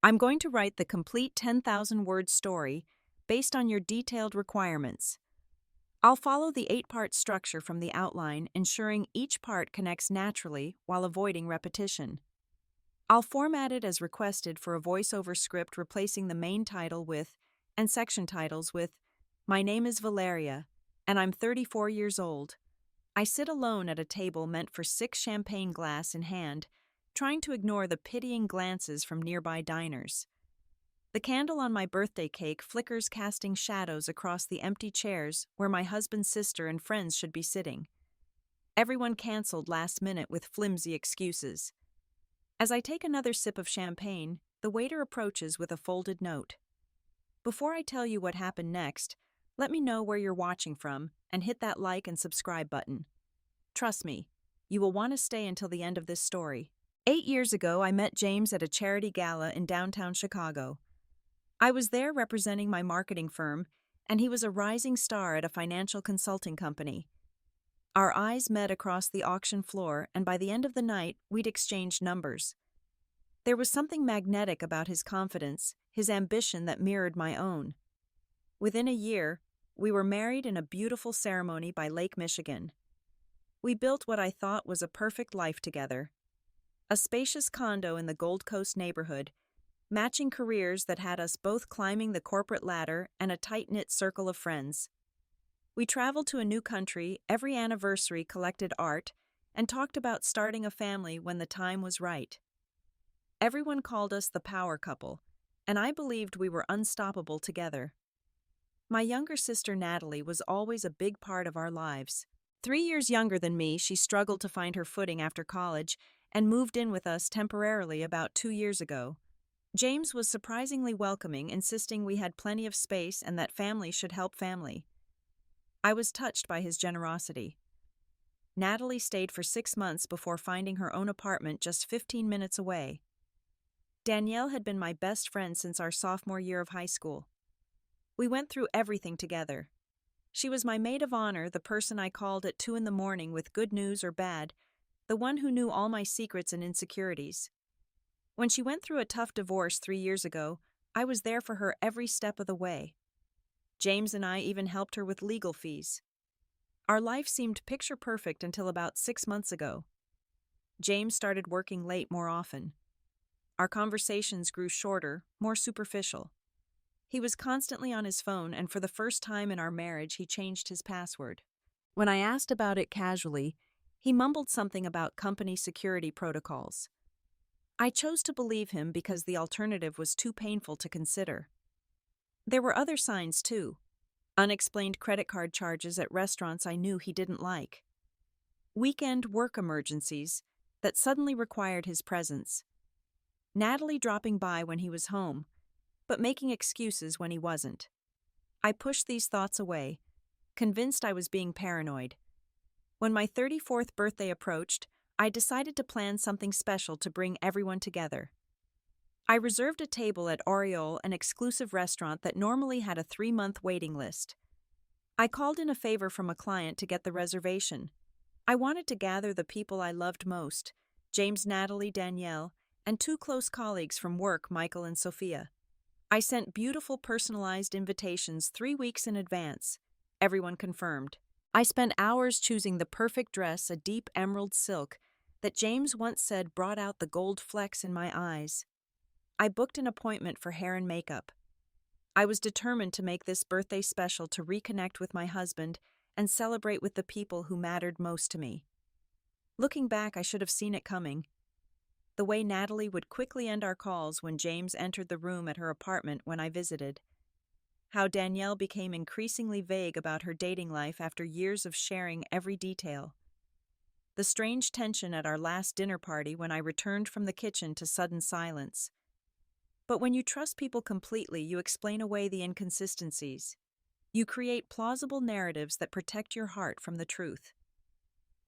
I'm going to write the complete 10,000-word story based on your detailed requirements. I'll follow the 8-part structure from the outline, ensuring each part connects naturally while avoiding repetition. I'll format it as requested for a voiceover script, replacing the main title with, and section titles with, "My name is Valeria, and I'm 34 years old. I sit alone at a table meant for 6 champagne glass in hand, trying to ignore the pitying glances from nearby diners. The candle on my birthday cake flickers, casting shadows across the empty chairs where my husband's sister and friends should be sitting. Everyone canceled last minute with flimsy excuses. As I take another sip of champagne, the waiter approaches with a folded note. Before I tell you what happened next, let me know where you're watching from and hit that like and subscribe button. Trust me, you will want to stay until the end of this story. 8 years ago, I met James at a charity gala in downtown Chicago. I was there representing my marketing firm, and he was a rising star at a financial consulting company. Our eyes met across the auction floor, and by the end of the night, we'd exchanged numbers. There was something magnetic about his confidence, his ambition that mirrored my own. Within a year, we were married in a beautiful ceremony by Lake Michigan. We built what I thought was a perfect life together. A spacious condo in the Gold Coast neighborhood, matching careers that had us both climbing the corporate ladder, and a tight-knit circle of friends. We traveled to a new country, every anniversary collected art, and talked about starting a family when the time was right. Everyone called us the power couple, and I believed we were unstoppable together. My younger sister Natalie was always a big part of our lives. 3 years younger than me, she struggled to find her footing after college and moved in with us temporarily about 2 years ago. James was surprisingly welcoming, insisting we had plenty of space and that family should help family. I was touched by his generosity. Natalie stayed for 6 months before finding her own apartment just 15 minutes away. Danielle had been my best friend since our sophomore year of high school. We went through everything together. She was my maid of honor, the person I called at 2 in the morning with good news or bad, the one who knew all my secrets and insecurities. When she went through a tough divorce 3 years ago, I was there for her every step of the way. James and I even helped her with legal fees. Our life seemed picture perfect until about 6 months ago. James started working late more often. Our conversations grew shorter, more superficial. He was constantly on his phone, and for the first time in our marriage, he changed his password. When I asked about it casually, he mumbled something about company security protocols. I chose to believe him because the alternative was too painful to consider. There were other signs, too. Unexplained credit card charges at restaurants I knew he didn't like. Weekend work emergencies that suddenly required his presence. Natalie dropping by when he was home, but making excuses when he wasn't. I pushed these thoughts away, convinced I was being paranoid. When my 34th birthday approached, I decided to plan something special to bring everyone together. I reserved a table at Oriole, an exclusive restaurant that normally had a 3-month waiting list. I called in a favor from a client to get the reservation. I wanted to gather the people I loved most, James, Natalie, Danielle, and 2 close colleagues from work, Michael and Sophia. I sent beautiful personalized invitations 3 weeks in advance. Everyone confirmed. I spent hours choosing the perfect dress, a deep emerald silk, that James once said brought out the gold flecks in my eyes. I booked an appointment for hair and makeup. I was determined to make this birthday special, to reconnect with my husband and celebrate with the people who mattered most to me. Looking back, I should have seen it coming. The way Natalie would quickly end our calls when James entered the room at her apartment when I visited. How Danielle became increasingly vague about her dating life after years of sharing every detail. The strange tension at our last dinner party when I returned from the kitchen to sudden silence. But when you trust people completely, you explain away the inconsistencies. You create plausible narratives that protect your heart from the truth.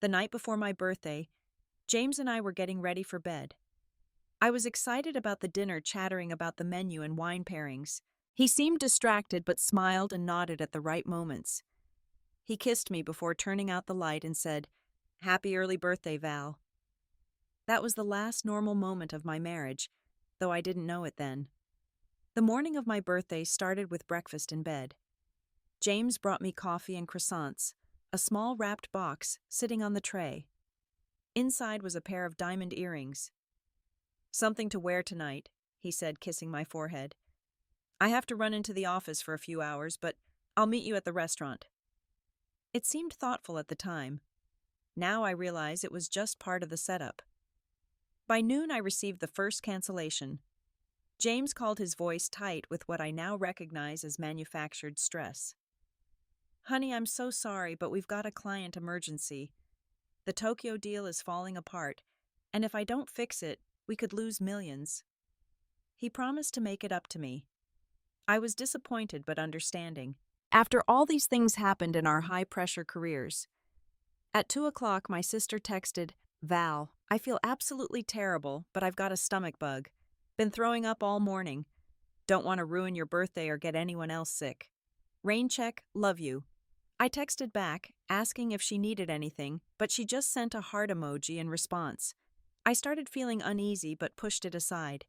The night before my birthday, James and I were getting ready for bed. I was excited about the dinner, chattering about the menu and wine pairings. He seemed distracted but smiled and nodded at the right moments. He kissed me before turning out the light and said, "Happy early birthday, Val." That was the last normal moment of my marriage, though I didn't know it then. The morning of my birthday started with breakfast in bed. James brought me coffee and croissants, a small wrapped box sitting on the tray. Inside was a pair of diamond earrings. "Something to wear tonight," he said, kissing my forehead. "I have to run into the office for a few hours, but I'll meet you at the restaurant." It seemed thoughtful at the time. Now I realize it was just part of the setup. By noon, I received the first cancellation. James called his voice tight with what I now recognize as manufactured stress. "Honey, I'm so sorry, but we've got a client emergency. The Tokyo deal is falling apart, and if I don't fix it, we could lose millions." He promised to make it up to me. I was disappointed but understanding. After all these things happened in our high-pressure careers. At 2 o'clock, my sister texted, "Val, I feel absolutely terrible, but I've got a stomach bug. Been throwing up all morning. Don't want to ruin your birthday or get anyone else sick. Rain check, love you." I texted back, asking if she needed anything, but she just sent a heart emoji in response. I started feeling uneasy but pushed it aside.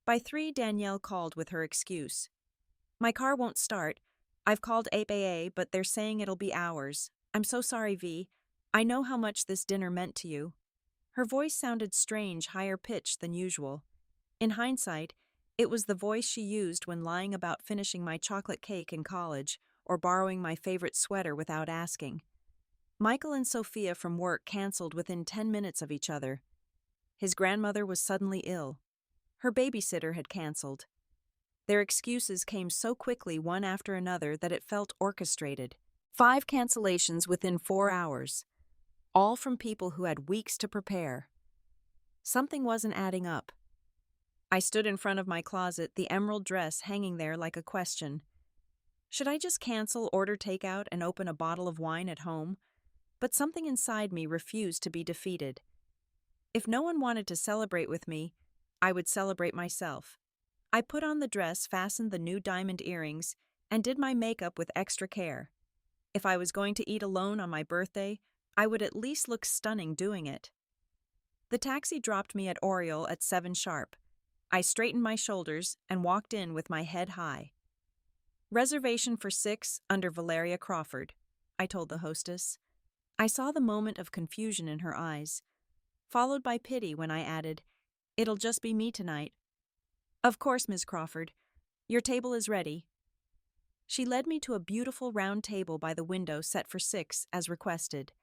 By 3, Danielle called with her excuse. "My car won't start. I've called AAA, but they're saying it'll be hours. I'm so sorry, V. I know how much this dinner meant to you." Her voice sounded strange, higher pitched than usual. In hindsight, it was the voice she used when lying about finishing my chocolate cake in college or borrowing my favorite sweater without asking. Michael and Sophia from work canceled within 10 minutes of each other. His grandmother was suddenly ill. Her babysitter had canceled. Their excuses came so quickly one after another that it felt orchestrated. 5 cancellations within 4 hours, all from people who had weeks to prepare. Something wasn't adding up. I stood in front of my closet, the emerald dress hanging there like a question. Should I just cancel, order takeout, and open a bottle of wine at home? But something inside me refused to be defeated. If no one wanted to celebrate with me, I would celebrate myself. I put on the dress, fastened the new diamond earrings, and did my makeup with extra care. If I was going to eat alone on my birthday, I would at least look stunning doing it. The taxi dropped me at Oriole at 7 sharp. I straightened my shoulders and walked in with my head high. "Reservation for 6 under Valeria Crawford," I told the hostess. I saw the moment of confusion in her eyes, followed by pity when I added, "It'll just be me tonight." "Of course, Ms. Crawford. Your table is ready." She led me to a beautiful round table by the window set for 6 as requested.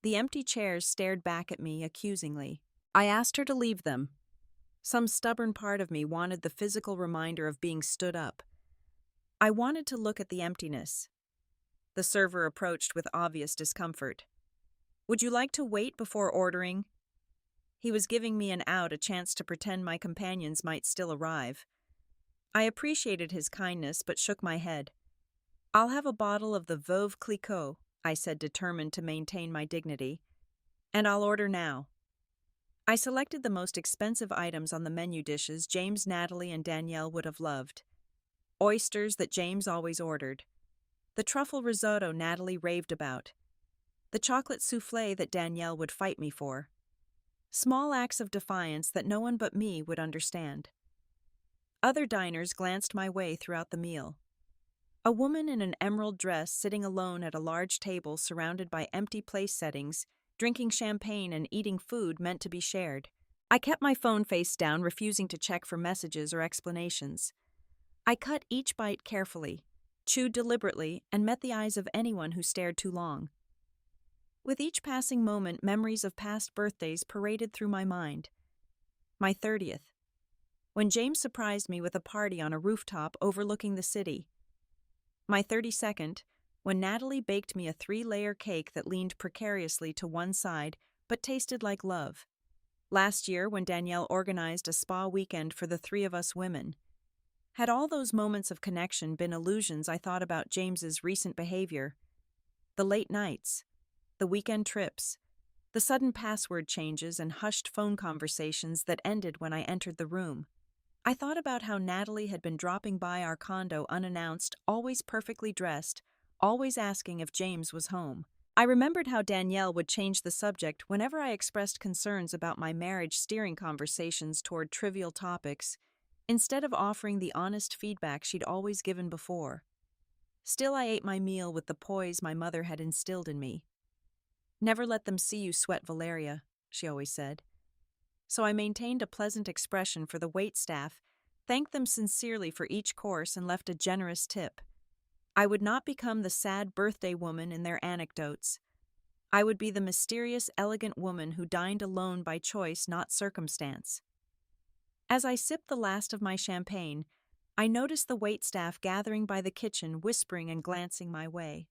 The empty chairs stared back at me accusingly. I asked her to leave them. Some stubborn part of me wanted the physical reminder of being stood up. I wanted to look at the emptiness. The server approached with obvious discomfort. "Would you like to wait before ordering?" He was giving me an out, a chance to pretend my companions might still arrive. I appreciated his kindness but shook my head. "I'll have a bottle of the Veuve Clicquot," I said, determined to maintain my dignity. "And I'll order now." I selected the most expensive items on the menu dishes James, Natalie, and Danielle would have loved. Oysters that James always ordered. The truffle risotto Natalie raved about. The chocolate soufflé that Danielle would fight me for. Small acts of defiance that no one but me would understand. Other diners glanced my way throughout the meal. A woman in an emerald dress sitting alone at a large table surrounded by empty place settings, drinking champagne and eating food meant to be shared. I kept my phone face down, refusing to check for messages or explanations. I cut each bite carefully, chewed deliberately, and met the eyes of anyone who stared too long. With each passing moment, memories of past birthdays paraded through my mind. My 30th, when James surprised me with a party on a rooftop overlooking the city. My 32nd, when Natalie baked me a 3-layer cake that leaned precariously to one side but tasted like love. Last year, when Danielle organized a spa weekend for the 3 of us women. Had all those moments of connection been illusions I thought about James's recent behavior? The late nights, the weekend trips, the sudden password changes and hushed phone conversations that ended when I entered the room. I thought about how Natalie had been dropping by our condo unannounced, always perfectly dressed, always asking if James was home. I remembered how Danielle would change the subject whenever I expressed concerns about my marriage, steering conversations toward trivial topics, instead of offering the honest feedback she'd always given before. Still, I ate my meal with the poise my mother had instilled in me. "Never let them see you sweat, Valeria," she always said. So I maintained a pleasant expression for the waitstaff, thanked them sincerely for each course, and left a generous tip. I would not become the sad birthday woman in their anecdotes. I would be the mysterious, elegant woman who dined alone by choice, not circumstance. As I sipped the last of my champagne, I noticed the waitstaff gathering by the kitchen, whispering and glancing my way.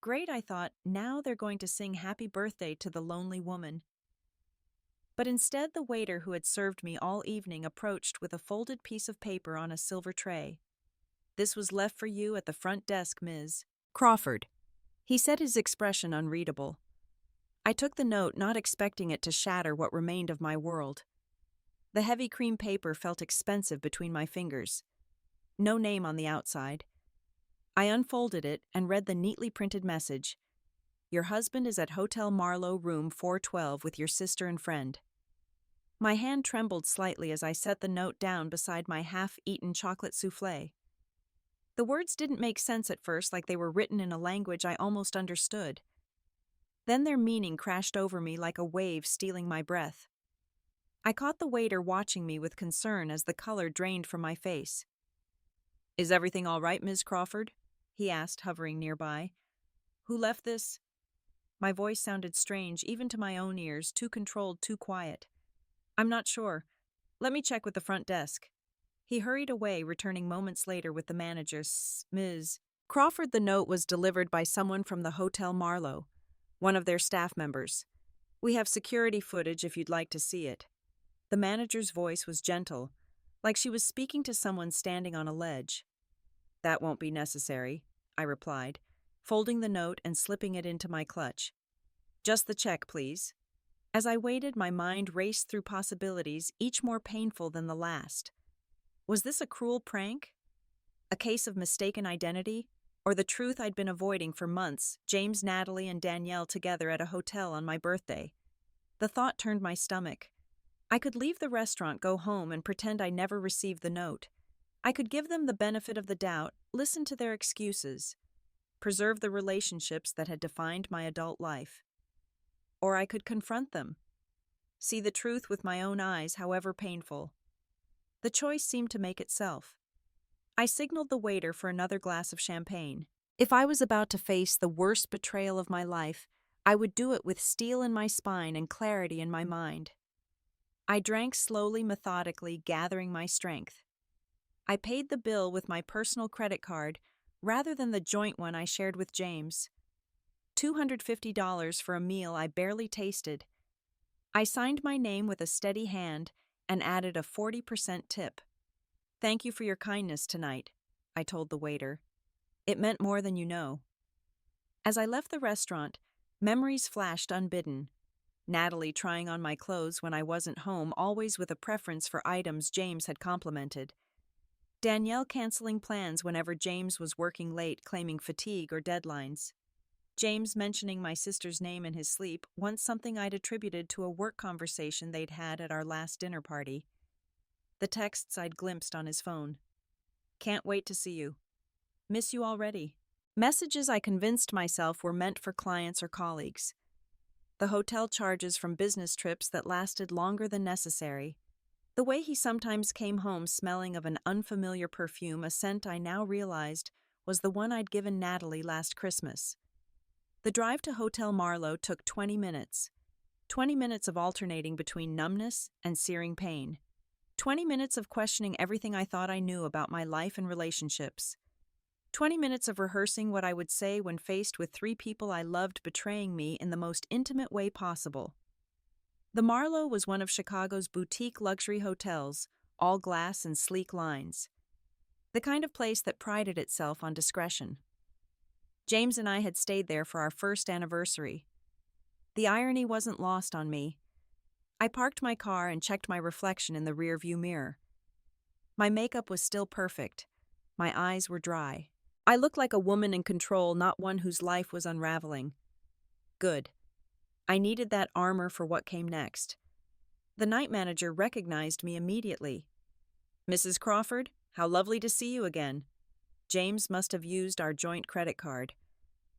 Great, I thought, now they're going to sing happy birthday to the lonely woman. But instead, the waiter who had served me all evening approached with a folded piece of paper on a silver tray. "This was left for you at the front desk, Ms. Crawford." He said, his expression unreadable. I took the note, not expecting it to shatter what remained of my world. The heavy cream paper felt expensive between my fingers. No name on the outside. I unfolded it and read the neatly printed message. "Your husband is at Hotel Marlowe, room 412, with your sister and friend." My hand trembled slightly as I set the note down beside my half-eaten chocolate soufflé. The words didn't make sense at first, like they were written in a language I almost understood. Then their meaning crashed over me like a wave stealing my breath. I caught the waiter watching me with concern as the color drained from my face. "Is everything all right, Ms. Crawford?" he asked, hovering nearby. "Who left this?" My voice sounded strange, even to my own ears, too controlled, too quiet. "I'm not sure. Let me check with the front desk." He hurried away, returning moments later with the manager's Ms. Crawford. The note was delivered by someone from the Hotel Marlowe, one of their staff members. "We have security footage if you'd like to see it." The manager's voice was gentle, like she was speaking to someone standing on a ledge. "That won't be necessary," I replied, folding the note and slipping it into my clutch. "Just the check, please." As I waited, my mind raced through possibilities, each more painful than the last. Was this a cruel prank? A case of mistaken identity? Or the truth I'd been avoiding for months, James, Natalie, and Danielle together at a hotel on my birthday? The thought turned my stomach. I could leave the restaurant, go home, and pretend I never received the note. I could give them the benefit of the doubt, listen to their excuses, preserve the relationships that had defined my adult life. Or I could confront them, see the truth with my own eyes, however painful. The choice seemed to make itself. I signaled the waiter for another glass of champagne. If I was about to face the worst betrayal of my life, I would do it with steel in my spine and clarity in my mind. I drank slowly, methodically, gathering my strength. I paid the bill with my personal credit card rather than the joint one I shared with James. $250 for a meal I barely tasted. I signed my name with a steady hand and added a 40% tip. "Thank you for your kindness tonight," I told the waiter. "It meant more than you know." As I left the restaurant, memories flashed unbidden. Natalie trying on my clothes when I wasn't home, always with a preference for items James had complimented. Danielle canceling plans whenever James was working late, claiming fatigue or deadlines. James mentioning my sister's name in his sleep, once something I'd attributed to a work conversation they'd had at our last dinner party. The texts I'd glimpsed on his phone. "Can't wait to see you. Miss you already." Messages I convinced myself were meant for clients or colleagues. The hotel charges from business trips that lasted longer than necessary. The way he sometimes came home smelling of an unfamiliar perfume, a scent I now realized was the one I'd given Natalie last Christmas. The drive to Hotel Marlowe took 20 minutes. 20 minutes of alternating between numbness and searing pain. 20 minutes of questioning everything I thought I knew about my life and relationships. 20 minutes of rehearsing what I would say when faced with three people I loved betraying me in the most intimate way possible. The Marlowe was one of Chicago's boutique luxury hotels, all glass and sleek lines. The kind of place that prided itself on discretion. James and I had stayed there for our first anniversary. The irony wasn't lost on me. I parked my car and checked my reflection in the rearview mirror. My makeup was still perfect. My eyes were dry. I looked like a woman in control, not one whose life was unraveling. Good. I needed that armor for what came next. The night manager recognized me immediately. Mrs. Crawford, how lovely to see you again. James must have used our joint credit card.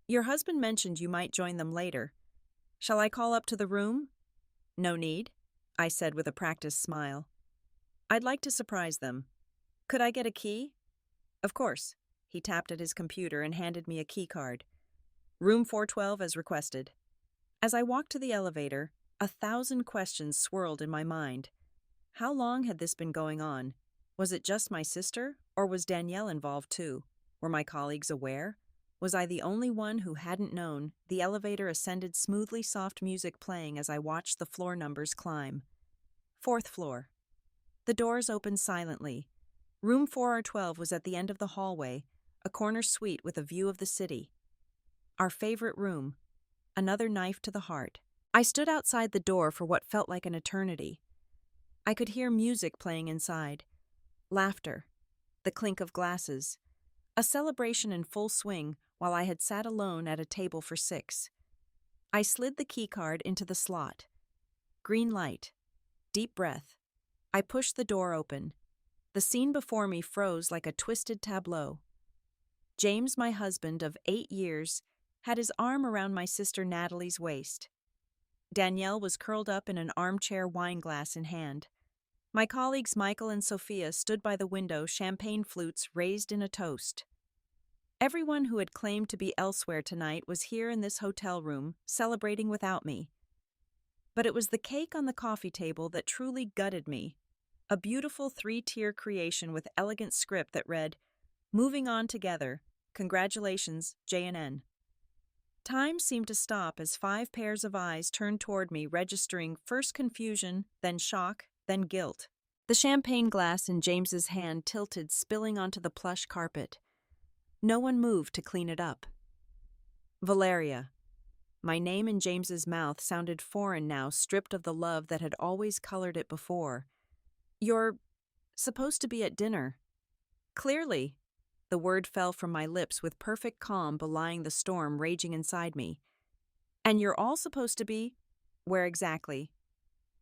Your husband mentioned you might join them later. Shall I call up to the room? No need, I said with a practiced smile. I'd like to surprise them. Could I get a key? Of course. He tapped at his computer and handed me a key card. Room 412 as requested. As I walked to the elevator, 1,000 questions swirled in my mind. How long had this been going on? Was it just my sister, or was Danielle involved too? Were my colleagues aware? Was I the only one who hadn't known? The elevator ascended smoothly, soft music playing as I watched the floor numbers climb. 4th floor. The doors opened silently. Room 412 was at the end of the hallway, a corner suite with a view of the city. Our favorite room. Another knife to the heart. I stood outside the door for what felt like an eternity. I could hear music playing inside. Laughter. The clink of glasses. A celebration in full swing while I had sat alone at a table for 6. I slid the keycard into the slot. Green light. Deep breath. I pushed the door open. The scene before me froze like a twisted tableau. James, my husband of 8 years, had his arm around my sister Natalie's waist. Danielle was curled up in an armchair, wine glass in hand. My colleagues Michael and Sophia stood by the window, champagne flutes raised in a toast. Everyone who had claimed to be elsewhere tonight was here in this hotel room, celebrating without me. But it was the cake on the coffee table that truly gutted me. A beautiful 3-tier creation with elegant script that read, "Moving on together. Congratulations, J&N." Time seemed to stop as 5 pairs of eyes turned toward me, registering first confusion, then shock, then guilt. The champagne glass in James's hand tilted, spilling onto the plush carpet. No one moved to clean it up. Valeria. My name in James's mouth sounded foreign now, stripped of the love that had always colored it before. You're supposed to be at dinner. Clearly. The word fell from my lips with perfect calm belying the storm raging inside me. And you're all supposed to be? Where exactly?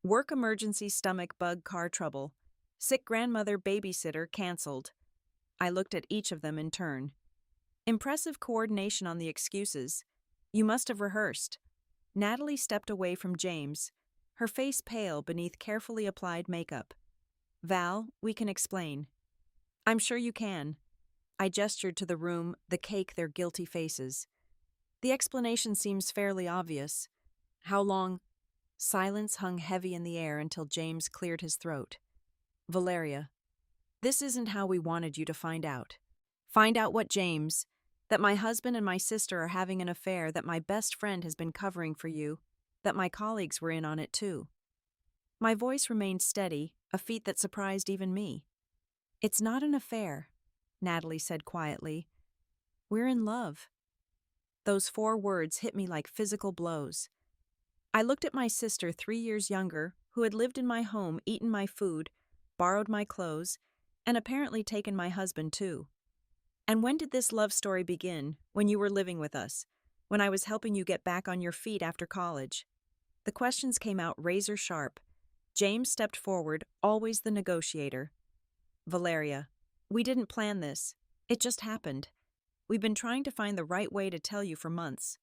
Work emergency, stomach bug, car trouble. Sick grandmother, babysitter, canceled. I looked at each of them in turn. Impressive coordination on the excuses. You must have rehearsed. Natalie stepped away from James, her face pale beneath carefully applied makeup. Val, we can explain. I'm sure you can. I gestured to the room, the cake, their guilty faces. The explanation seems fairly obvious. How long? Silence hung heavy in the air until James cleared his throat. Valeria, this isn't how we wanted you to find out. Find out what, James? That my husband and my sister are having an affair, that my best friend has been covering for you, that my colleagues were in on it too. My voice remained steady, a feat that surprised even me. It's not an affair, Natalie said quietly. We're in love. Those 4 words hit me like physical blows. I looked at my sister 3 years younger, who had lived in my home, eaten my food, borrowed my clothes, and apparently taken my husband too. And when did this love story begin? When you were living with us, when I was helping you get back on your feet after college. The questions came out razor sharp. James stepped forward, always the negotiator. Valeria, we didn't plan this. It just happened. We've been trying to find the right way to tell you for months.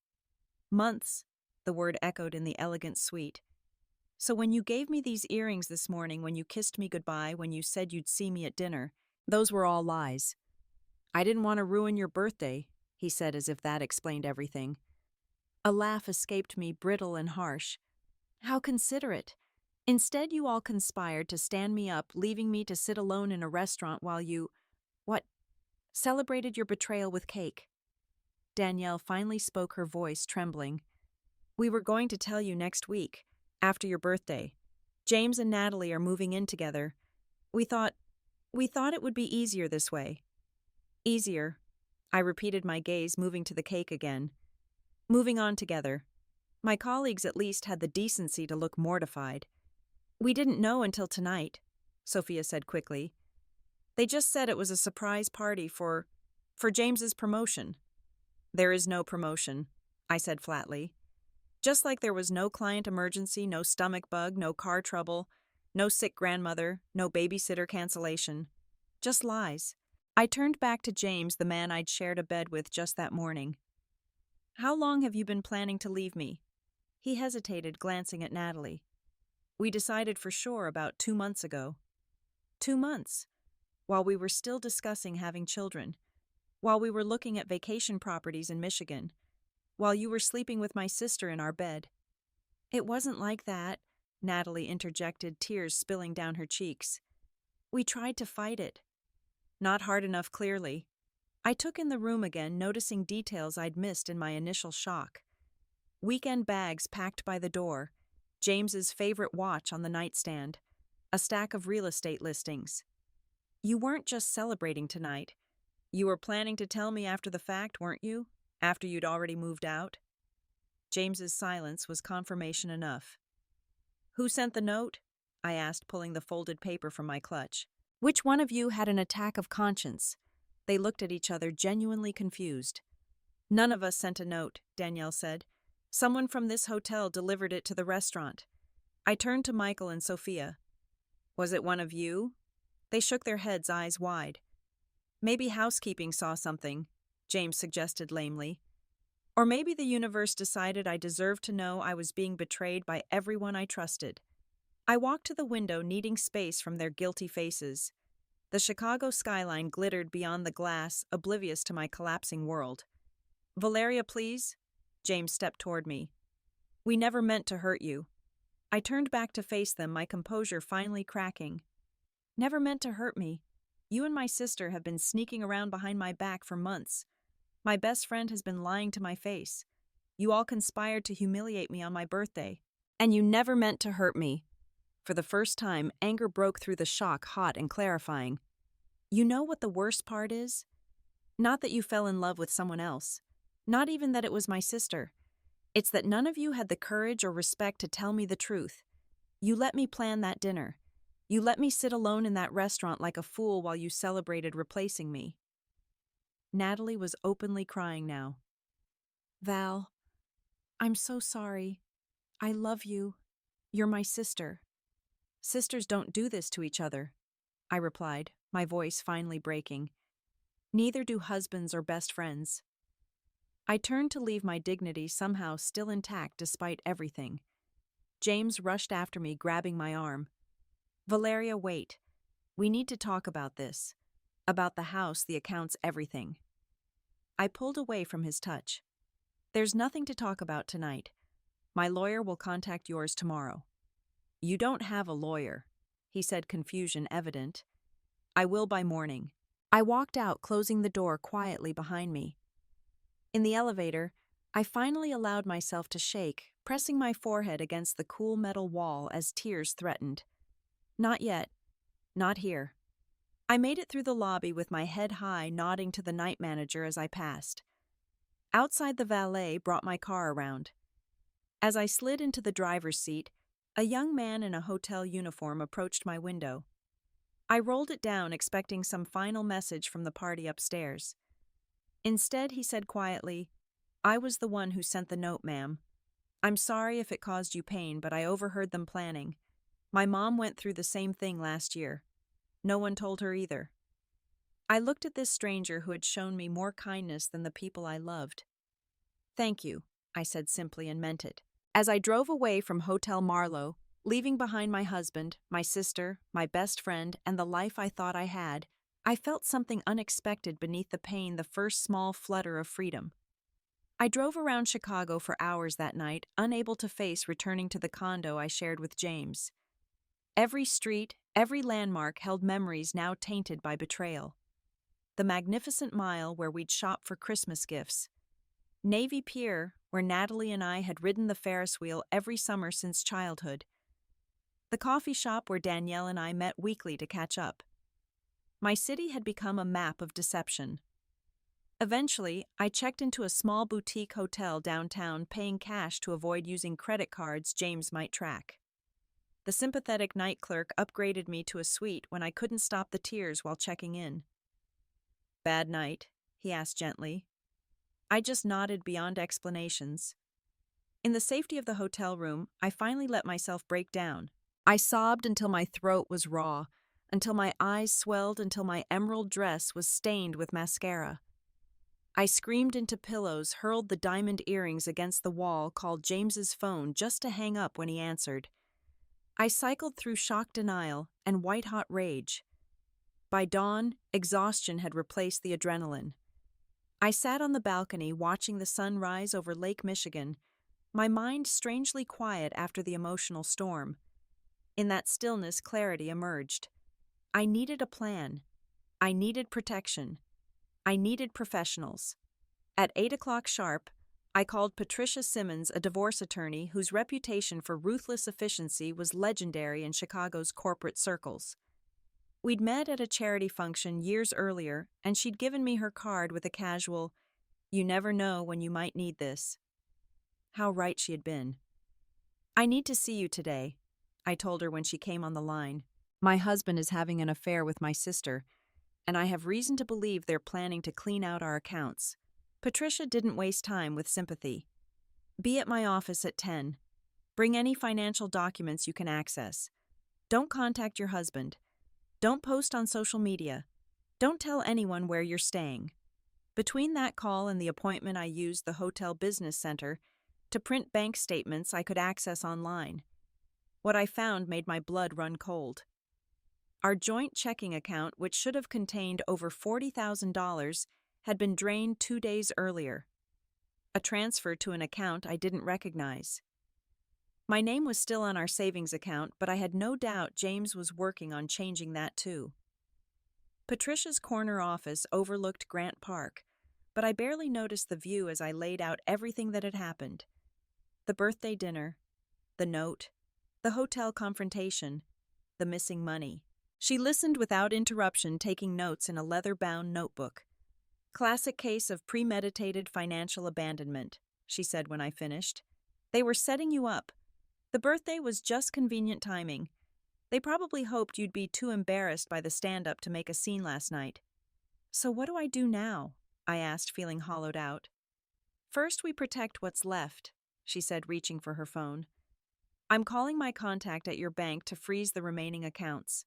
Months, the word echoed in the elegant suite. So when you gave me these earrings this morning, when you kissed me goodbye, when you said you'd see me at dinner, those were all lies. I didn't want to ruin your birthday, he said as if that explained everything. A laugh escaped me, brittle and harsh. How considerate. Instead, you all conspired to stand me up, leaving me to sit alone in a restaurant while you, celebrated your betrayal with cake. Danielle finally spoke, her voice trembling. We were going to tell you next week, after your birthday. James and Natalie are moving in together. We thought it would be easier this way. Easier. I repeated, my gaze moving to the cake again. Moving on together. My colleagues at least had the decency to look mortified. We didn't know until tonight, Sophia said quickly. They just said it was a surprise party for James's promotion. There is no promotion, I said flatly. Just like there was no client emergency, no stomach bug, no car trouble, no sick grandmother, no babysitter cancellation. Just lies. I turned back to James, the man I'd shared a bed with just that morning. How long have you been planning to leave me? He hesitated, glancing at Natalie. We decided for sure about 2 months ago. 2 months? While we were still discussing having children. While we were looking at vacation properties in Michigan. While you were sleeping with my sister in our bed. It wasn't like that, Natalie interjected, tears spilling down her cheeks. We tried to fight it. Not hard enough, clearly. I took in the room again, noticing details I'd missed in my initial shock. Weekend bags packed by the door, James's favorite watch on the nightstand, a stack of real estate listings. You weren't just celebrating tonight. You were planning to tell me after the fact, weren't you? After you'd already moved out? James's silence was confirmation enough. Who sent the note? I asked, pulling the folded paper from my clutch. Which one of you had an attack of conscience? They looked at each other, genuinely confused. None of us sent a note, Danielle said. Someone from this hotel delivered it to the restaurant. I turned to Michael and Sophia. Was it one of you? They shook their heads, eyes wide. Maybe housekeeping saw something, James suggested lamely. Or maybe the universe decided I deserved to know I was being betrayed by everyone I trusted. I walked to the window, needing space from their guilty faces. The Chicago skyline glittered beyond the glass, oblivious to my collapsing world. Valeria, please? James stepped toward me. We never meant to hurt you. I turned back to face them, my composure finally cracking. Never meant to hurt me. You and my sister have been sneaking around behind my back for months. My best friend has been lying to my face. You all conspired to humiliate me on my birthday. And you never meant to hurt me. For the first time, anger broke through the shock, hot and clarifying. You know what the worst part is? Not that you fell in love with someone else. Not even that it was my sister. It's that none of you had the courage or respect to tell me the truth. You let me plan that dinner. You let me sit alone in that restaurant like a fool while you celebrated replacing me. Natalie was openly crying now. Val, I'm so sorry. I love you. You're my sister. Sisters don't do this to each other, I replied, my voice finally breaking. Neither do husbands or best friends. I turned to leave, my dignity somehow still intact despite everything. James rushed after me, grabbing my arm. Valeria, wait. We need to talk about this. About the house, the accounts, everything. I pulled away from his touch. There's nothing to talk about tonight. My lawyer will contact yours tomorrow. You don't have a lawyer, he said, confusion evident. I will by morning. I walked out, closing the door quietly behind me. In the elevator, I finally allowed myself to shake, pressing my forehead against the cool metal wall as tears threatened. Not yet. Not here. I made it through the lobby with my head high, nodding to the night manager as I passed. Outside, the valet brought my car around. As I slid into the driver's seat, a young man in a hotel uniform approached my window. I rolled it down, expecting some final message from the party upstairs. Instead, he said quietly, I was the one who sent the note, ma'am. I'm sorry if it caused you pain, but I overheard them planning. My mom went through the same thing last year. No one told her either. I looked at this stranger who had shown me more kindness than the people I loved. Thank you, I said simply and meant it. As I drove away from Hotel Marlowe, leaving behind my husband, my sister, my best friend, and the life I thought I had, I felt something unexpected beneath the pain, the first small flutter of freedom. I drove around Chicago for hours that night, unable to face returning to the condo I shared with James. Every street, every landmark held memories now tainted by betrayal. The Magnificent Mile where we'd shop for Christmas gifts. Navy Pier, where Natalie and I had ridden the Ferris wheel every summer since childhood. The coffee shop where Danielle and I met weekly to catch up. My city had become a map of deception. Eventually, I checked into a small boutique hotel downtown, paying cash to avoid using credit cards James might track. The sympathetic night clerk upgraded me to a suite when I couldn't stop the tears while checking in. Bad night? He asked gently. I just nodded beyond explanations. In the safety of the hotel room, I finally let myself break down. I sobbed until my throat was raw, until my eyes swelled, until my emerald dress was stained with mascara. I screamed into pillows, hurled the diamond earrings against the wall, called James's phone just to hang up when he answered. I cycled through shock denial and white-hot rage. By dawn, exhaustion had replaced the adrenaline. I sat on the balcony watching the sun rise over Lake Michigan, my mind strangely quiet after the emotional storm. In that stillness, clarity emerged. I needed a plan. I needed protection. I needed professionals. At 8 o'clock sharp, I called Patricia Simmons, a divorce attorney whose reputation for ruthless efficiency was legendary in Chicago's corporate circles. We'd met at a charity function years earlier, and she'd given me her card with a casual, "You never know when you might need this." How right she had been. "I need to see you today," I told her when she came on the line. "My husband is having an affair with my sister, and I have reason to believe they're planning to clean out our accounts." Patricia didn't waste time with sympathy. "Be at my office at 10. Bring any financial documents you can access. Don't contact your husband. Don't post on social media. Don't tell anyone where you're staying." Between that call and the appointment, I used the hotel business center to print bank statements I could access online. What I found made my blood run cold. Our joint checking account, which should have contained over $40,000, had been drained 2 days earlier. A transfer to an account I didn't recognize. My name was still on our savings account, but I had no doubt James was working on changing that too. Patricia's corner office overlooked Grant Park, but I barely noticed the view as I laid out everything that had happened. The birthday dinner, the note, the hotel confrontation, the missing money. She listened without interruption, taking notes in a leather-bound notebook. "Classic case of premeditated financial abandonment," she said when I finished. "They were setting you up. The birthday was just convenient timing. They probably hoped you'd be too embarrassed by the stand-up to make a scene last night." "So what do I do now?" I asked, feeling hollowed out. "First, we protect what's left," she said, reaching for her phone. "I'm calling my contact at your bank to freeze the remaining accounts.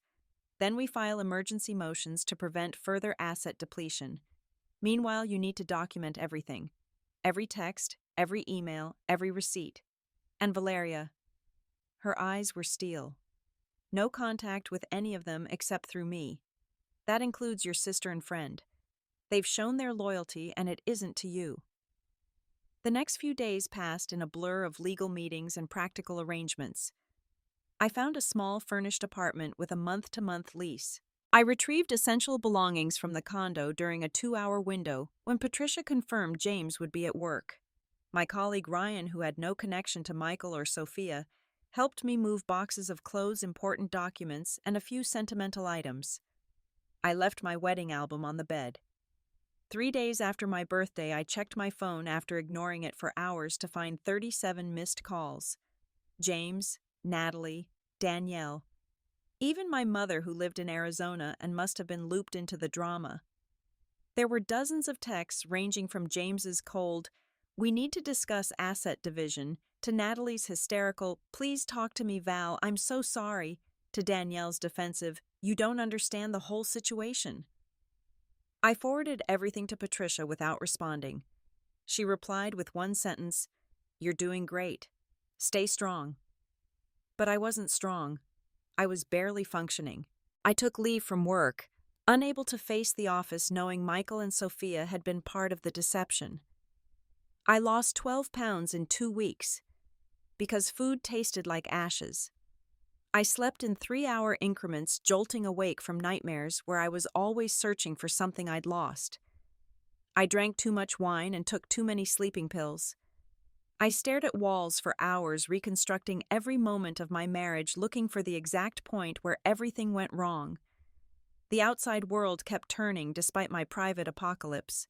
Then we file emergency motions to prevent further asset depletion. Meanwhile, you need to document everything. Every text, every email, every receipt. And Valeria." Her eyes were steel. "No contact with any of them except through me. That includes your sister and friend. They've shown their loyalty, and it isn't to you." The next few days passed in a blur of legal meetings and practical arrangements. I found a small furnished apartment with a month-to-month lease. I retrieved essential belongings from the condo during a 2-hour window when Patricia confirmed James would be at work. My colleague Ryan, who had no connection to Michael or Sophia, helped me move boxes of clothes, important documents, and a few sentimental items. I left my wedding album on the bed. 3 days after my birthday, I checked my phone after ignoring it for hours to find 37 missed calls. James, Natalie, Danielle. Even my mother, who lived in Arizona and must have been looped into the drama. There were dozens of texts ranging from James's cold, "We need to discuss asset division," to Natalie's hysterical, "Please talk to me, Val, I'm so sorry," to Danielle's defensive, "You don't understand the whole situation." I forwarded everything to Patricia without responding. She replied with one sentence, "You're doing great. Stay strong." But I wasn't strong. I was barely functioning. I took leave from work, unable to face the office knowing Michael and Sophia had been part of the deception. I lost 12 pounds in 2 weeks because food tasted like ashes. I slept in 3-hour increments, jolting awake from nightmares where I was always searching for something I'd lost. I drank too much wine and took too many sleeping pills. I stared at walls for hours, reconstructing every moment of my marriage, looking for the exact point where everything went wrong. The outside world kept turning despite my private apocalypse.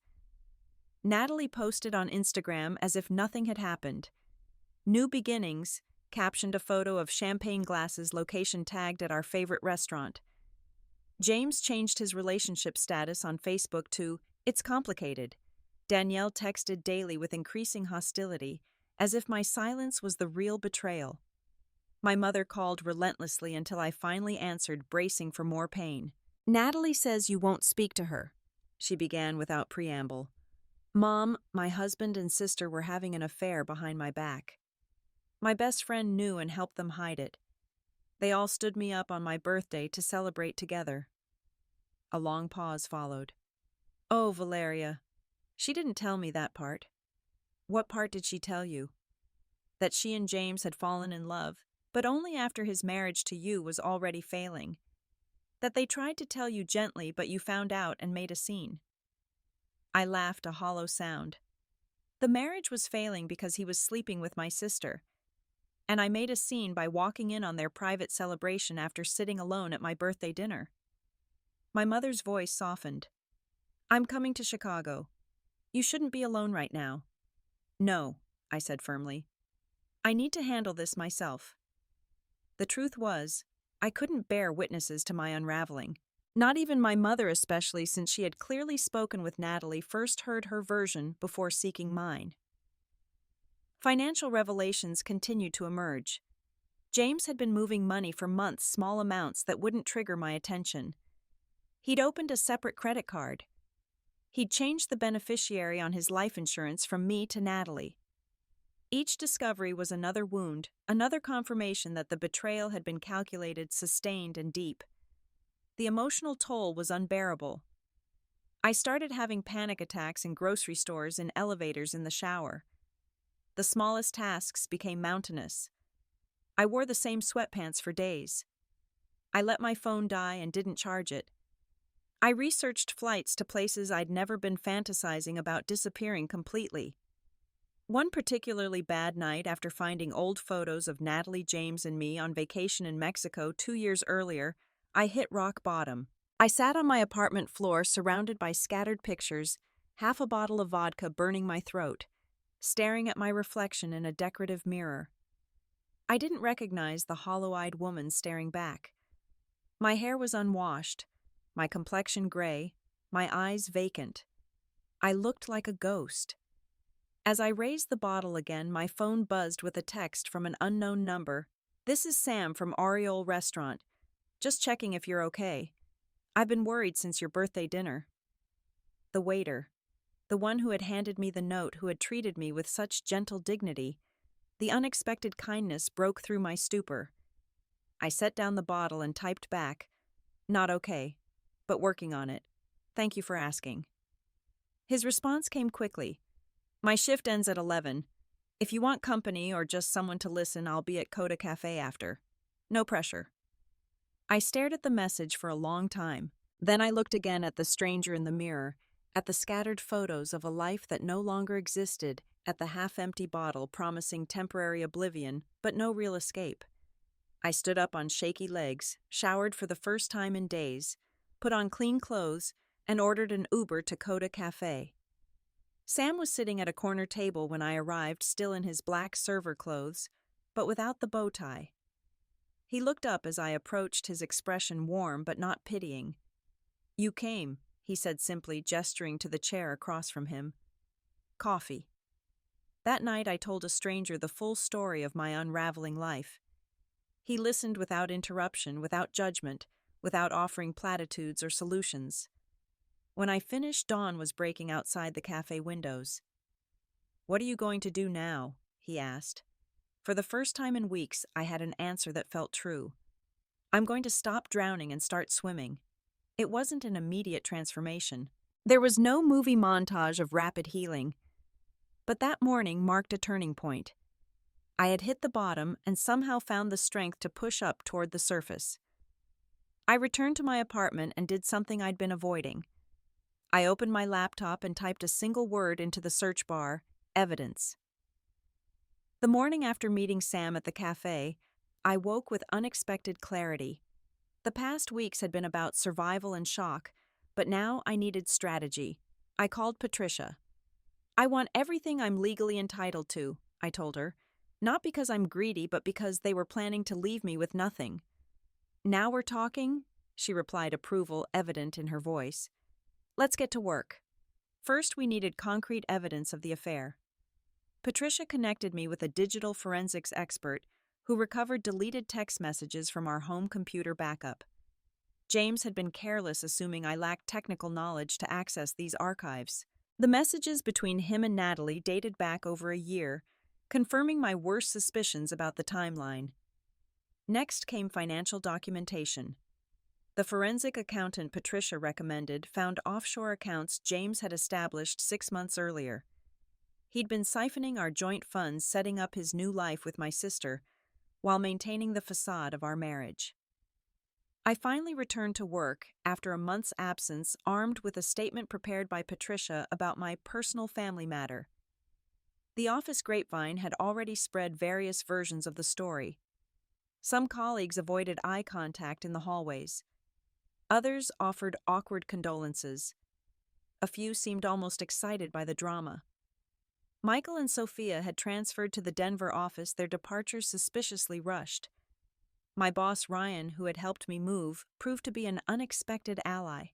Natalie posted on Instagram as if nothing had happened. "New beginnings," captioned a photo of champagne glasses, location tagged at our favorite restaurant. James changed his relationship status on Facebook to "It's complicated." Danielle texted daily with increasing hostility, as if my silence was the real betrayal. My mother called relentlessly until I finally answered, bracing for more pain. "Natalie says you won't speak to her," she began without preamble. "Mom, my husband and sister were having an affair behind my back. My best friend knew and helped them hide it. They all stood me up on my birthday to celebrate together." A long pause followed. "Oh, Valeria, she didn't tell me that part." "What part did she tell you?" "That she and James had fallen in love, but only after his marriage to you was already failing. That they tried to tell you gently, but you found out and made a scene." I laughed, a hollow sound. "The marriage was failing because he was sleeping with my sister, and I made a scene by walking in on their private celebration after sitting alone at my birthday dinner." My mother's voice softened. "I'm coming to Chicago. You shouldn't be alone right now." "No," I said firmly. "I need to handle this myself." The truth was, I couldn't bear witnesses to my unraveling. Not even my mother, especially since she had clearly spoken with Natalie, first heard her version before seeking mine. Financial revelations continued to emerge. James had been moving money for months, small amounts that wouldn't trigger my attention. He'd opened a separate credit card. He'd changed the beneficiary on his life insurance from me to Natalie. Each discovery was another wound, another confirmation that the betrayal had been calculated, sustained, and deep. The emotional toll was unbearable. I started having panic attacks in grocery stores, in elevators, in the shower. The smallest tasks became mountainous. I wore the same sweatpants for days. I let my phone die and didn't charge it. I researched flights to places I'd never been, fantasizing about disappearing completely. One particularly bad night, after finding old photos of Natalie, James, and me on vacation in Mexico 2 years earlier, I hit rock bottom. I sat on my apartment floor surrounded by scattered pictures, half a bottle of vodka burning my throat, staring at my reflection in a decorative mirror. I didn't recognize the hollow-eyed woman staring back. My hair was unwashed, my complexion gray, my eyes vacant. I looked like a ghost. As I raised the bottle again, my phone buzzed with a text from an unknown number. "This is Sam from Oriole Restaurant. Just checking if you're okay. I've been worried since your birthday dinner." The waiter, the one who had handed me the note, who had treated me with such gentle dignity, the unexpected kindness broke through my stupor. I set down the bottle and typed back, "Not okay, but working on it. Thank you for asking." His response came quickly. "My shift ends at 11. If you want company or just someone to listen, I'll be at Coda Cafe after. No pressure." I stared at the message for a long time. Then I looked again at the stranger in the mirror, at the scattered photos of a life that no longer existed, at the half-empty bottle promising temporary oblivion, but no real escape. I stood up on shaky legs, showered for the first time in days, put on clean clothes, and ordered an Uber to Coda Cafe. Sam was sitting at a corner table when I arrived, still in his black server clothes, but without the bow tie. He looked up as I approached, his expression warm but not pitying. "You came," he said simply, gesturing to the chair across from him. "Coffee." That night I told a stranger the full story of my unraveling life. He listened without interruption, without judgment, without offering platitudes or solutions. When I finished, dawn was breaking outside the cafe windows. "What are you going to do now?" he asked. For the first time in weeks, I had an answer that felt true. "I'm going to stop drowning and start swimming." It wasn't an immediate transformation. There was no movie montage of rapid healing. But that morning marked a turning point. I had hit the bottom and somehow found the strength to push up toward the surface. I returned to my apartment and did something I'd been avoiding. I opened my laptop and typed a single word into the search bar: evidence. The morning after meeting Sam at the cafe, I woke with unexpected clarity. The past weeks had been about survival and shock, but now I needed strategy. I called Patricia. "I want everything I'm legally entitled to," I told her. "Not because I'm greedy, but because they were planning to leave me with nothing." "Now we're talking," she replied, approval evident in her voice. "Let's get to work." First, we needed concrete evidence of the affair. Patricia connected me with a digital forensics expert who recovered deleted text messages from our home computer backup. James had been careless, assuming I lacked technical knowledge to access these archives. The messages between him and Natalie dated back over a year, confirming my worst suspicions about the timeline. Next came financial documentation. The forensic accountant Patricia recommended found offshore accounts James had established 6 months earlier. He'd been siphoning our joint funds, setting up his new life with my sister, while maintaining the facade of our marriage. I finally returned to work after a month's absence, armed with a statement prepared by Patricia about my personal family matter. The office grapevine had already spread various versions of the story. Some colleagues avoided eye contact in the hallways. Others offered awkward condolences. A few seemed almost excited by the drama. Michael and Sophia had transferred to the Denver office, their departures suspiciously rushed. My boss, Ryan, who had helped me move, proved to be an unexpected ally.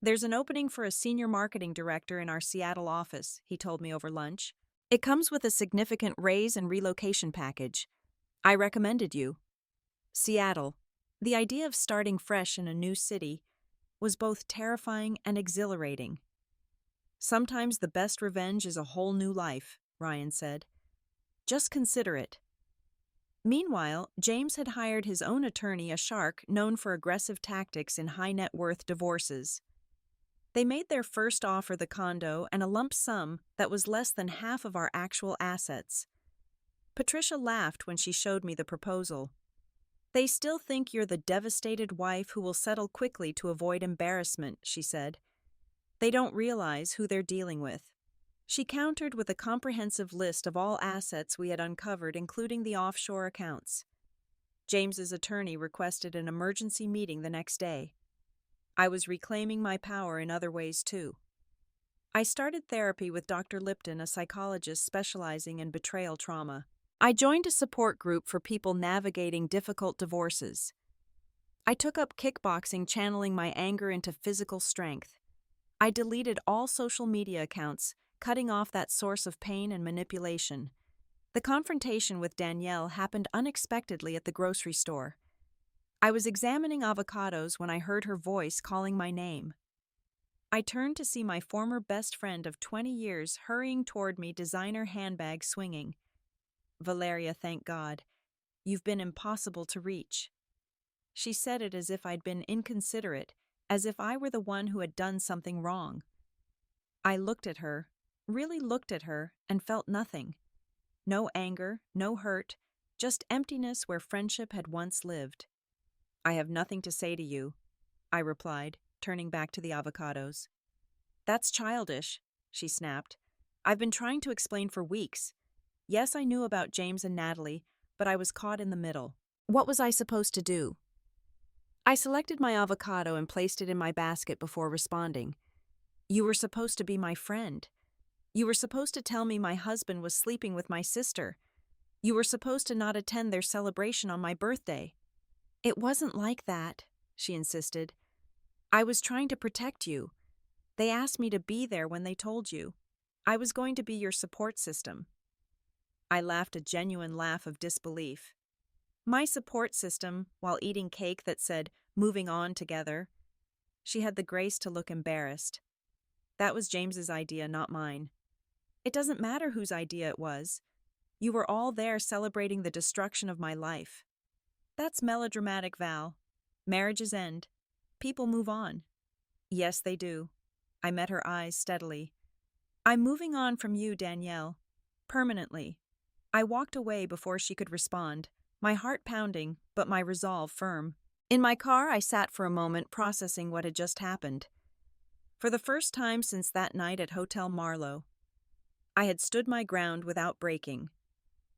"There's an opening for a senior marketing director in our Seattle office," he told me over lunch. "It comes with a significant raise and relocation package. I recommended you." Seattle. The idea of starting fresh in a new city was both terrifying and exhilarating. "Sometimes the best revenge is a whole new life," Ryan said. "Just consider it." Meanwhile, James had hired his own attorney, a shark known for aggressive tactics in high-net-worth divorces. They made their first offer, the condo, and a lump sum that was less than half of our actual assets. Patricia laughed when she showed me the proposal. "They still think you're the devastated wife who will settle quickly to avoid embarrassment," she said. "They don't realize who they're dealing with." She countered with a comprehensive list of all assets we had uncovered, including the offshore accounts. James's attorney requested an emergency meeting the next day. I was reclaiming my power in other ways, too. I started therapy with Dr. Lipton, a psychologist specializing in betrayal trauma. I joined a support group for people navigating difficult divorces. I took up kickboxing, channeling my anger into physical strength. I deleted all social media accounts, cutting off that source of pain and manipulation. The confrontation with Danielle happened unexpectedly at the grocery store. I was examining avocados when I heard her voice calling my name. I turned to see my former best friend of 20 years hurrying toward me, designer handbag swinging. "Valeria, thank God. You've been impossible to reach." She said it as if I'd been inconsiderate, as if I were the one who had done something wrong. I looked at her, really looked at her, and felt nothing. No anger, no hurt, just emptiness where friendship had once lived. "I have nothing to say to you," I replied, turning back to the avocados. "That's childish," she snapped. "I've been trying to explain for weeks. Yes, I knew about James and Natalie, but I was caught in the middle. What was I supposed to do?" I selected my avocado and placed it in my basket before responding. "You were supposed to be my friend. You were supposed to tell me my husband was sleeping with my sister. You were supposed to not attend their celebration on my birthday." "It wasn't like that," she insisted. "I was trying to protect you. They asked me to be there when they told you. I was going to be your support system." I laughed a genuine laugh of disbelief. My support system, while eating cake that said, "moving on together." She had the grace to look embarrassed. "That was James's idea, not mine." "It doesn't matter whose idea it was. You were all there celebrating the destruction of my life." "That's melodramatic, Val. Marriages end. People move on." "Yes, they do." I met her eyes steadily. "I'm moving on from you, Danielle. Permanently." I walked away before she could respond, my heart pounding, but my resolve firm. In my car, I sat for a moment, processing what had just happened. For the first time since that night at Hotel Marlowe, I had stood my ground without breaking.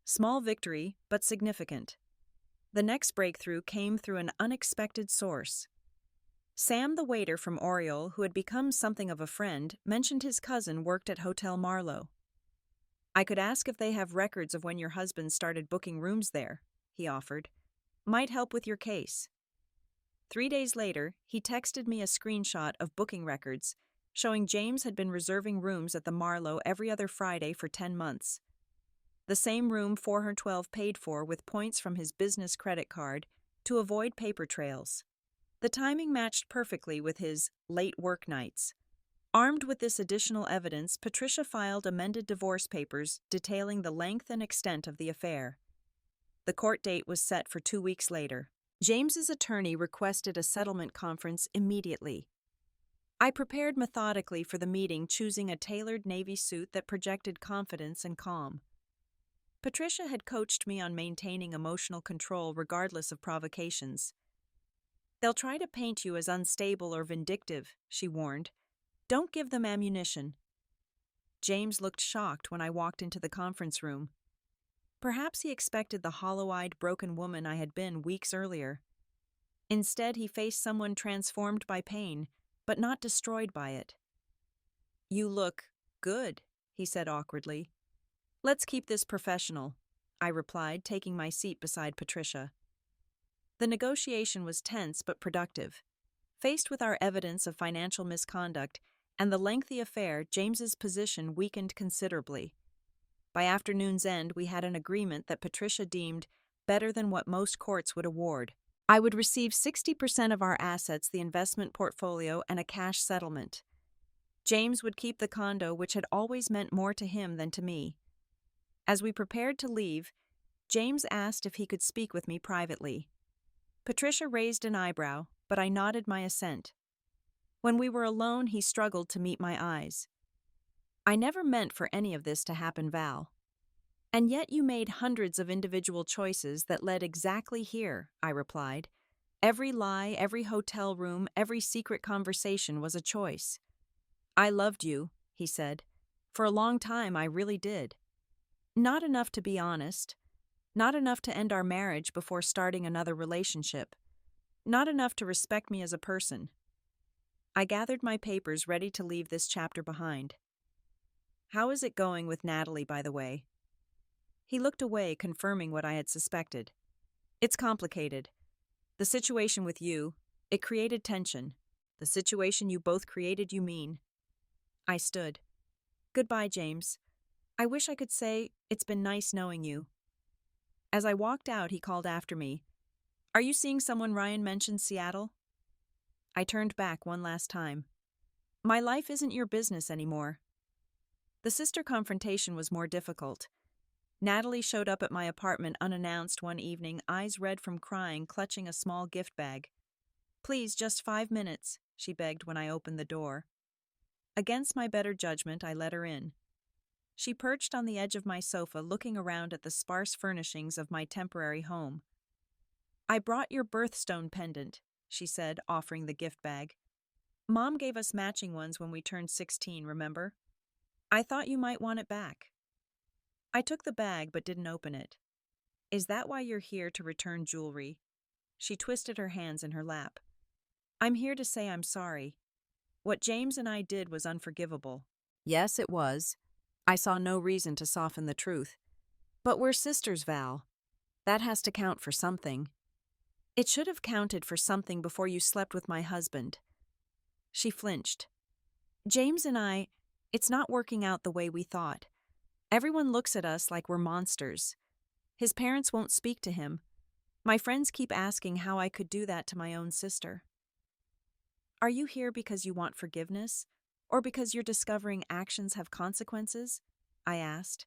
Small victory, but significant. The next breakthrough came through an unexpected source. Sam, the waiter from Oriole, who had become something of a friend, mentioned his cousin worked at Hotel Marlowe. "I could ask if they have records of when your husband started booking rooms there," he offered. "Might help with your case." 3 days later, he texted me a screenshot of booking records, showing James had been reserving rooms at the Marlowe every other Friday for 10 months. The same room 412 paid for with points from his business credit card to avoid paper trails. The timing matched perfectly with his late work nights. Armed with this additional evidence, Patricia filed amended divorce papers detailing the length and extent of the affair. The court date was set for 2 weeks later. James's attorney requested a settlement conference immediately. I prepared methodically for the meeting, choosing a tailored navy suit that projected confidence and calm. Patricia had coached me on maintaining emotional control regardless of provocations. "They'll try to paint you as unstable or vindictive," she warned. "Don't give them ammunition." James looked shocked when I walked into the conference room. Perhaps he expected the hollow-eyed, broken woman I had been weeks earlier. Instead, he faced someone transformed by pain, but not destroyed by it. "You look good," he said awkwardly. "Let's keep this professional," I replied, taking my seat beside Patricia. The negotiation was tense but productive. Faced with our evidence of financial misconduct and the lengthy affair, James's position weakened considerably. By afternoon's end, we had an agreement that Patricia deemed better than what most courts would award. I would receive 60% of our assets, the investment portfolio, and a cash settlement. James would keep the condo, which had always meant more to him than to me. As we prepared to leave, James asked if he could speak with me privately. Patricia raised an eyebrow, but I nodded my assent. When we were alone, he struggled to meet my eyes. "I never meant for any of this to happen, Val. And yet you made hundreds of individual choices that led exactly here," I replied. "Every lie, every hotel room, every secret conversation was a choice." "I loved you," he said. "For a long time, I really did. Not enough to be honest. Not enough to end our marriage before starting another relationship. Not enough to respect me as a person." I gathered my papers, ready to leave this chapter behind. "How is it going with Natalie, by the way?" He looked away, confirming what I had suspected. "It's complicated. The situation with you, it created tension. The situation you both created, you mean." I stood. "Goodbye, James. I wish I could say, it's been nice knowing you." As I walked out, he called after me, "Are you seeing someone Ryan mentioned Seattle?" I turned back one last time. "My life isn't your business anymore." The sister confrontation was more difficult. Natalie showed up at my apartment unannounced one evening, eyes red from crying, clutching a small gift bag. "Please, just 5 minutes," she begged when I opened the door. Against my better judgment, I let her in. She perched on the edge of my sofa, looking around at the sparse furnishings of my temporary home. "I brought your birthstone pendant," she said, offering the gift bag. "Mom gave us matching ones when we turned 16, remember? I thought you might want it back." I took the bag but didn't open it. "Is that why you're here, to return jewelry?" She twisted her hands in her lap. "I'm here to say I'm sorry. What James and I did was unforgivable." Yes, it was. I saw no reason to soften the truth. "But we're sisters, Val. That has to count for something." "It should have counted for something before you slept with my husband." She flinched. "James and I, it's not working out the way we thought. Everyone looks at us like we're monsters. His parents won't speak to him. My friends keep asking how I could do that to my own sister." "Are you here because you want forgiveness, or because you're discovering actions have consequences?" I asked.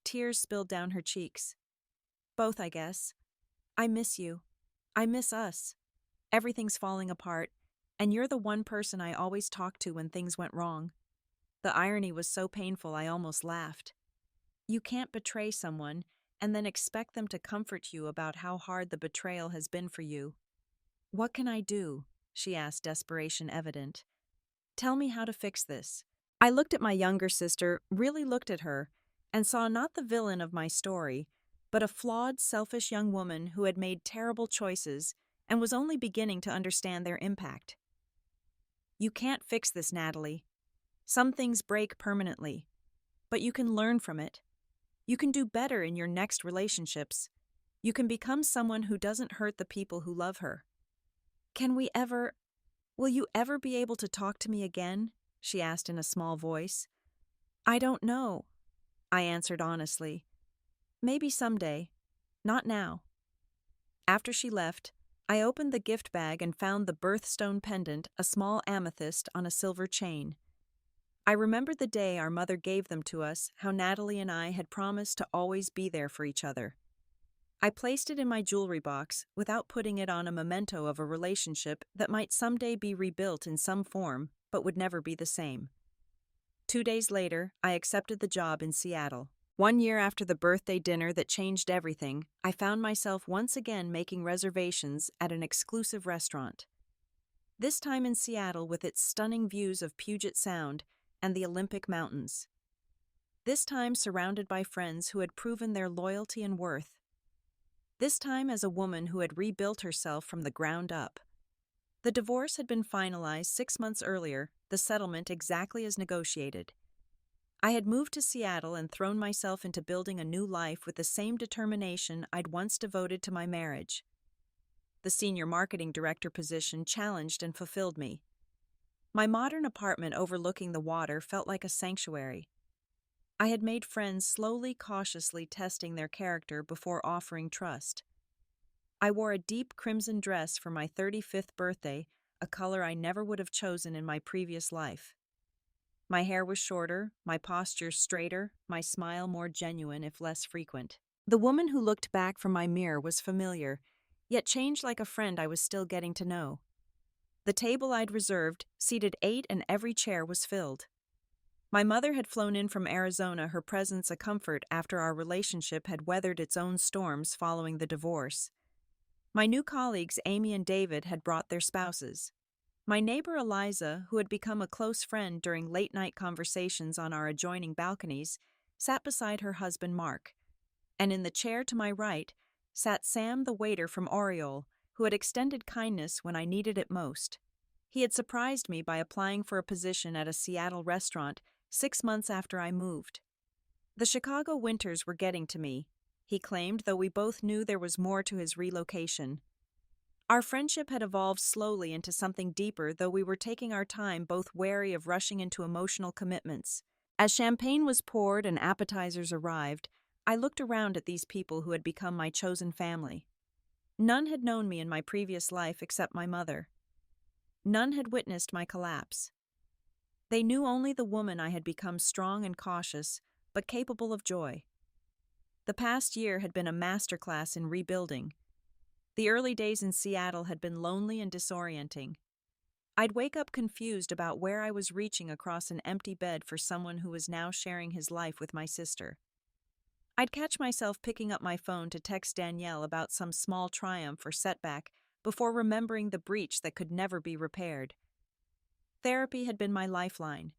Tears spilled down her cheeks. "Both, I guess. I miss you. I miss us. Everything's falling apart, and you're the one person I always talked to when things went wrong." The irony was so painful I almost laughed. "You can't betray someone and then expect them to comfort you about how hard the betrayal has been for you." "What can I do?" she asked, desperation evident. "Tell me how to fix this." I looked at my younger sister, really looked at her, and saw not the villain of my story, but a flawed, selfish young woman who had made terrible choices and was only beginning to understand their impact. "You can't fix this, Natalie. Some things break permanently, but you can learn from it. You can do better in your next relationships. You can become someone who doesn't hurt the people who love her." Will you ever be able to talk to me again?" she asked in a small voice. I don't know, I answered honestly. Maybe someday. Not now. After she left, I opened the gift bag and found the birthstone pendant, a small amethyst on a silver chain. I remembered the day our mother gave them to us, how Natalie and I had promised to always be there for each other. I placed it in my jewelry box without putting it on a memento of a relationship that might someday be rebuilt in some form, but would never be the same. 2 days later, I accepted the job in Seattle. 1 year after the birthday dinner that changed everything, I found myself once again making reservations at an exclusive restaurant. This time in Seattle with its stunning views of Puget Sound and the Olympic Mountains. This time surrounded by friends who had proven their loyalty and worth. This time as a woman who had rebuilt herself from the ground up. The divorce had been finalized 6 months earlier, the settlement exactly as negotiated. I had moved to Seattle and thrown myself into building a new life with the same determination I'd once devoted to my marriage. The senior marketing director position challenged and fulfilled me. My modern apartment overlooking the water felt like a sanctuary. I had made friends slowly, cautiously testing their character before offering trust. I wore a deep crimson dress for my 35th birthday, a color I never would have chosen in my previous life. My hair was shorter, my posture straighter, my smile more genuine if less frequent. The woman who looked back from my mirror was familiar, yet changed like a friend I was still getting to know. The table I'd reserved, seated 8 and every chair was filled. My mother had flown in from Arizona, her presence a comfort after our relationship had weathered its own storms following the divorce. My new colleagues, Amy and David, had brought their spouses. My neighbor Eliza, who had become a close friend during late-night conversations on our adjoining balconies, sat beside her husband Mark. And in the chair to my right sat Sam, the waiter from Oriole, who had extended kindness when I needed it most. He had surprised me by applying for a position at a Seattle restaurant 6 months after I moved. The Chicago winters were getting to me, he claimed, though we both knew there was more to his relocation. Our friendship had evolved slowly into something deeper, though we were taking our time, both wary of rushing into emotional commitments. As champagne was poured and appetizers arrived, I looked around at these people who had become my chosen family. None had known me in my previous life except my mother. None had witnessed my collapse. They knew only the woman I had become, strong and cautious, but capable of joy. The past year had been a masterclass in rebuilding. The early days in Seattle had been lonely and disorienting. I'd wake up confused about where I was reaching across an empty bed for someone who was now sharing his life with my sister. I'd catch myself picking up my phone to text Danielle about some small triumph or setback before remembering the breach that could never be repaired. Therapy had been my lifeline.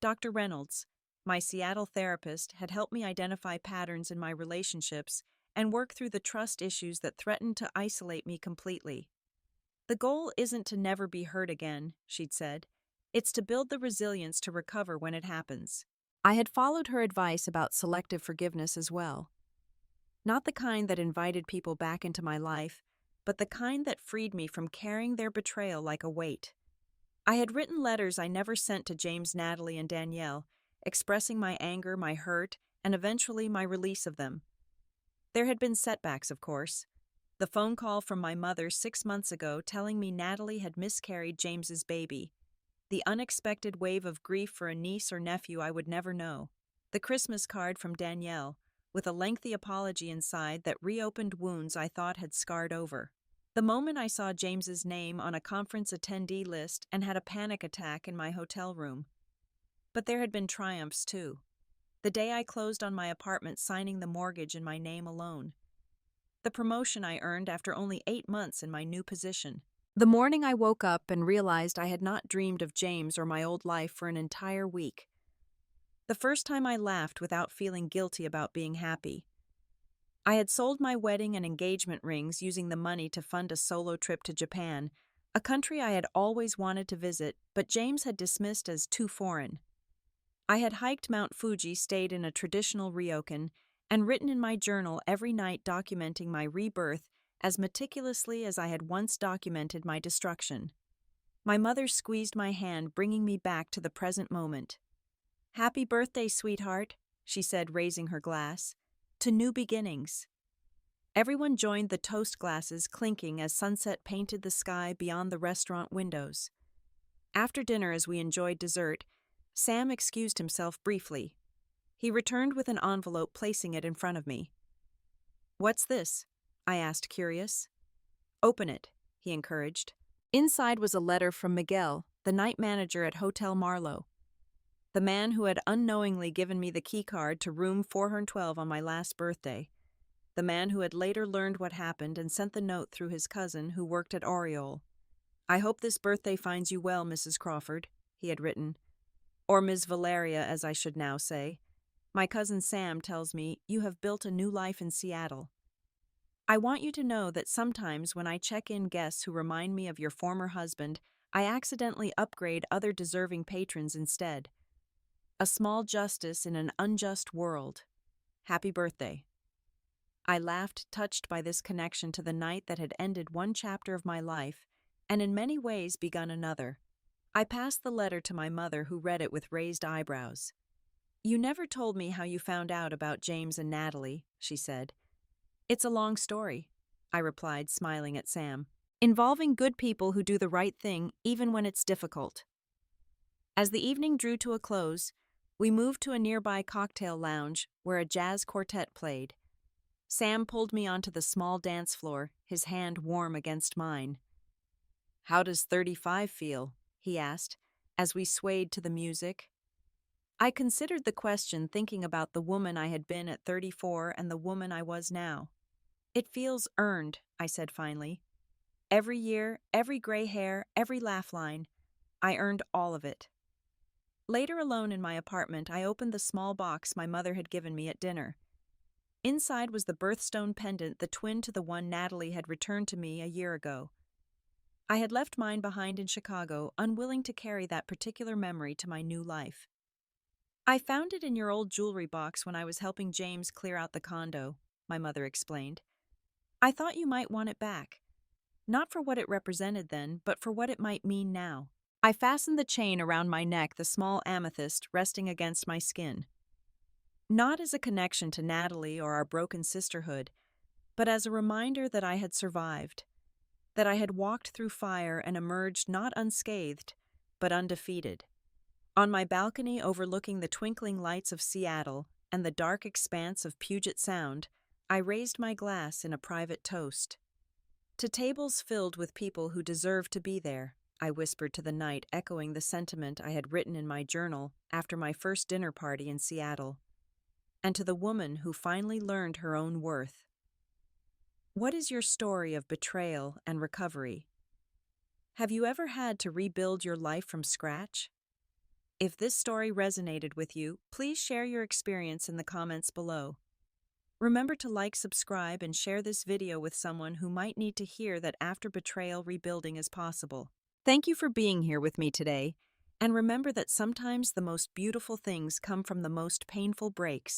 Dr. Reynolds, my Seattle therapist, had helped me identify patterns in my relationships and work through the trust issues that threatened to isolate me completely. The goal isn't to never be hurt again, she'd said. It's to build the resilience to recover when it happens. I had followed her advice about selective forgiveness as well. Not the kind that invited people back into my life, but the kind that freed me from carrying their betrayal like a weight. I had written letters I never sent to James, Natalie, and Danielle, expressing my anger, my hurt, and eventually my release of them. There had been setbacks, of course. The phone call from my mother 6 months ago telling me Natalie had miscarried James's baby. The unexpected wave of grief for a niece or nephew I would never know. The Christmas card from Danielle, with a lengthy apology inside that reopened wounds I thought had scarred over. The moment I saw James's name on a conference attendee list and had a panic attack in my hotel room. But there had been triumphs too. The day I closed on my apartment, signing the mortgage in my name alone. The promotion I earned after only 8 months in my new position. The morning I woke up and realized I had not dreamed of James or my old life for an entire week. The first time I laughed without feeling guilty about being happy. I had sold my wedding and engagement rings using the money to fund a solo trip to Japan, a country I had always wanted to visit, but James had dismissed as too foreign. I had hiked Mount Fuji, stayed in a traditional ryokan, and written in my journal every night documenting my rebirth as meticulously as I had once documented my destruction. My mother squeezed my hand, bringing me back to the present moment. "Happy birthday, sweetheart," she said, raising her glass. "To new beginnings." Everyone joined the toast glasses clinking as sunset painted the sky beyond the restaurant windows. After dinner, as we enjoyed dessert, Sam excused himself briefly. He returned with an envelope, placing it in front of me. "What's this?" I asked, curious. "Open it," he encouraged. Inside was a letter from Miguel, the night manager at Hotel Marlowe, the man who had unknowingly given me the keycard to room 412 on my last birthday, the man who had later learned what happened and sent the note through his cousin who worked at Oriole. "I hope this birthday finds you well, Mrs. Crawford," he had written. Or Ms. Valeria, as I should now say. "My cousin Sam tells me you have built a new life in Seattle. I want you to know that sometimes when I check in guests who remind me of your former husband, I accidentally upgrade other deserving patrons instead. A small justice in an unjust world. Happy birthday." I laughed, touched by this connection to the night that had ended one chapter of my life and in many ways begun another. I passed the letter to my mother, who read it with raised eyebrows. "You never told me how you found out about James and Natalie," she said. "It's a long story," I replied, smiling at Sam, "involving good people who do the right thing even when it's difficult." As the evening drew to a close, we moved to a nearby cocktail lounge where a jazz quartet played. Sam pulled me onto the small dance floor, his hand warm against mine. "How does 35 feel?" he asked, as we swayed to the music. I considered the question, thinking about the woman I had been at 34 and the woman I was now. "It feels earned," I said finally. "Every year, every gray hair, every laugh line. I earned all of it." Later, alone in my apartment, I opened the small box my mother had given me at dinner. Inside was the birthstone pendant, the twin to the one Natalie had returned to me a year ago. I had left mine behind in Chicago, unwilling to carry that particular memory to my new life. "I found it in your old jewelry box when I was helping James clear out the condo," my mother explained. "I thought you might want it back. Not for what it represented then, but for what it might mean now." I fastened the chain around my neck, the small amethyst resting against my skin. Not as a connection to Natalie or our broken sisterhood, but as a reminder that I had survived, that I had walked through fire and emerged not unscathed, but undefeated. On my balcony overlooking the twinkling lights of Seattle and the dark expanse of Puget Sound, I raised my glass in a private toast. "To tables filled with people who deserve to be there," I whispered to the night, echoing the sentiment I had written in my journal after my first dinner party in Seattle. "And to the woman who finally learned her own worth." What is your story of betrayal and recovery? Have you ever had to rebuild your life from scratch? If this story resonated with you, please share your experience in the comments below. Remember to like, subscribe, and share this video with someone who might need to hear that after betrayal, rebuilding is possible. Thank you for being here with me today, and remember that sometimes the most beautiful things come from the most painful breaks.